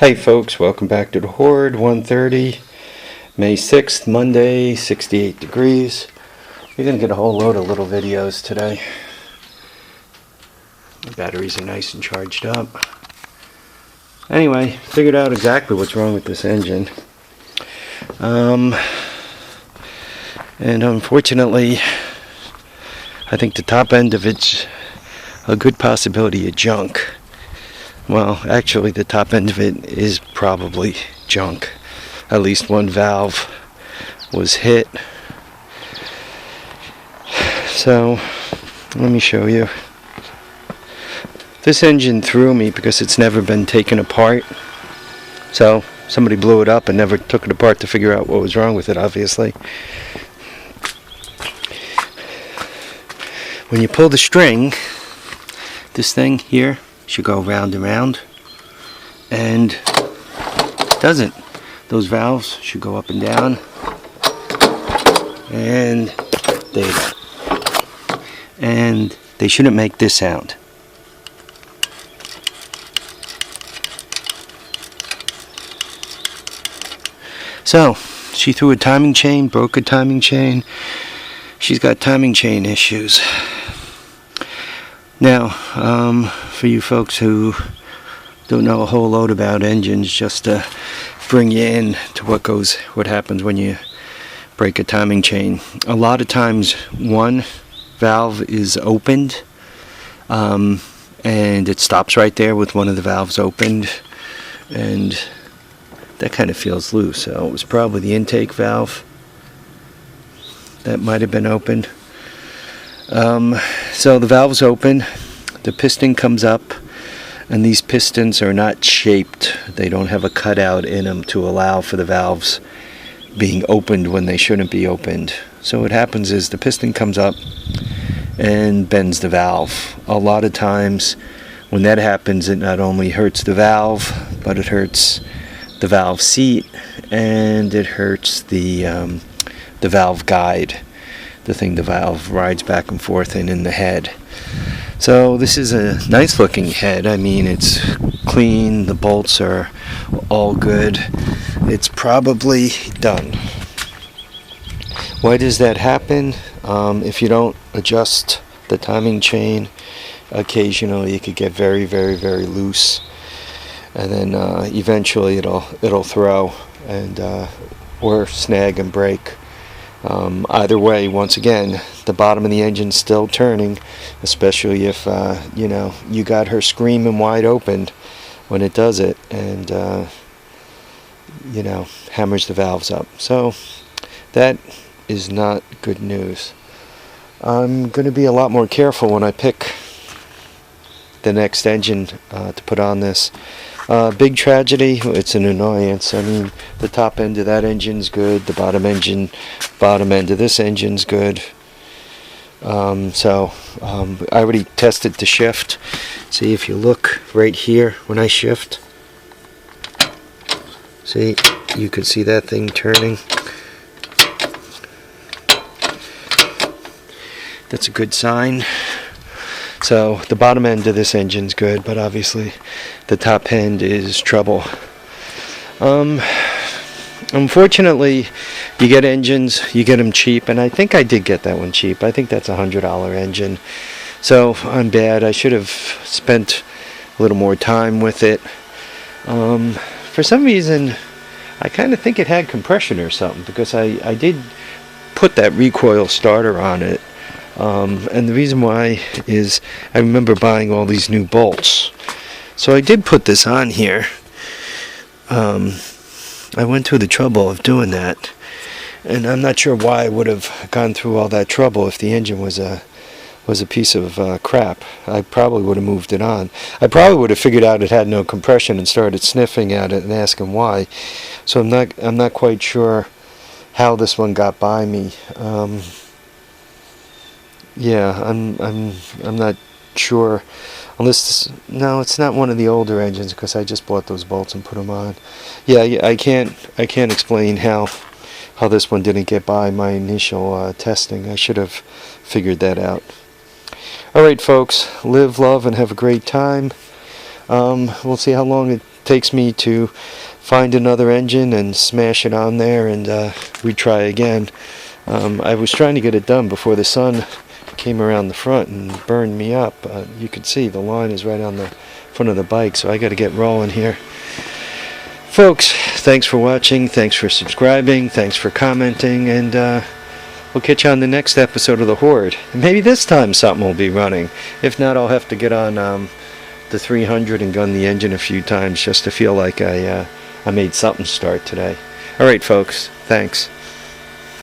Hey folks, welcome back to the Horde. 1:30, May 6th, Monday, 68 degrees. You're going to get a whole load of little videos today. The batteries are nice and charged up. Anyway, figured out exactly what's wrong with this engine. And unfortunately, I think the top end of it's a good possibility of junk. Well, actually the top end of it is probably junk. At least one valve was hit. So, let me show you. This engine threw me because it's never been taken apart. So, somebody blew it up and never took it apart to figure out what was wrong with it, obviously. When you pull the string, this thing here should go round and round, and it doesn't. Those valves should go up and down, and they don't. And they shouldn't make this sound. So she threw a timing chain, broke a timing chain. She's got timing chain issues. Now, for you folks who don't know a whole load about engines, just to bring you in to what happens when you break a timing chain. A lot of times, one valve is opened, and it stops right there with one of the valves opened, and that kind of feels loose. So it was probably the intake valve that might have been opened. So the valve's open, the piston comes up, and these pistons are not shaped. They don't have a cutout in them to allow for the valves being opened when they shouldn't be opened. So what happens is the piston comes up and bends the valve. A lot of times when that happens, it not only hurts the valve, but it hurts the valve seat, and it hurts the valve guide. The thing the valve rides back and forth in the head. So this is a nice looking head. I mean, it's clean, the bolts are all good. It's probably done. Why does that happen? If you don't adjust the timing chain, occasionally it could get very, very, very loose, and then eventually it'll throw and or snag and break. Either way, once again, the bottom of the engine's still turning, especially if you got her screaming wide open when it does it, and hammers the valves up. So that is not good news. I'm going to be a lot more careful when I pick the next engine to put on this. Big tragedy, it's an annoyance. I mean, the top end of that engine's good, the bottom end of this engine's good. I already tested the shift. See, if you look right here when I shift, see, you can see that thing turning. That's a good sign. So the bottom end of this engine's good, but obviously the top end is trouble. Unfortunately, you get engines, you get them cheap, and I think I did get that one cheap. I think that's a $100 engine. So I'm bad. I should have spent a little more time with it. For some reason, I kind of think it had compression or something, because I did put that recoil starter on it. And the reason why is I remember buying all these new bolts. So I did put this on here. I went through the trouble of doing that, and I'm not sure why I would have gone through all that trouble if the engine was a piece of crap. I probably would have moved it on. I probably would have figured out it had no compression and started sniffing at it and asking why. So I'm not quite sure how this one got by me. Yeah, I'm not sure, unless no, it's not one of the older engines, because I just bought those bolts and put them on. Yeah, I can't explain how this one didn't get by my initial testing. I should have figured that out. All right, folks, live, love, and have a great time. We'll see how long it takes takes me to find another engine and smash it on there, and we try again. I was trying to get it done before the sun came around the front and burned me up. You can see the line is right on the front of the bike, so I got to get rolling here. Folks, thanks for watching, thanks for subscribing, thanks for commenting, and we'll catch you on the next episode of The Horde. And maybe this time something will be running. If not, I'll have to get on the 300 and gun the engine a few times just to feel like I made something start today. Alright folks, thanks.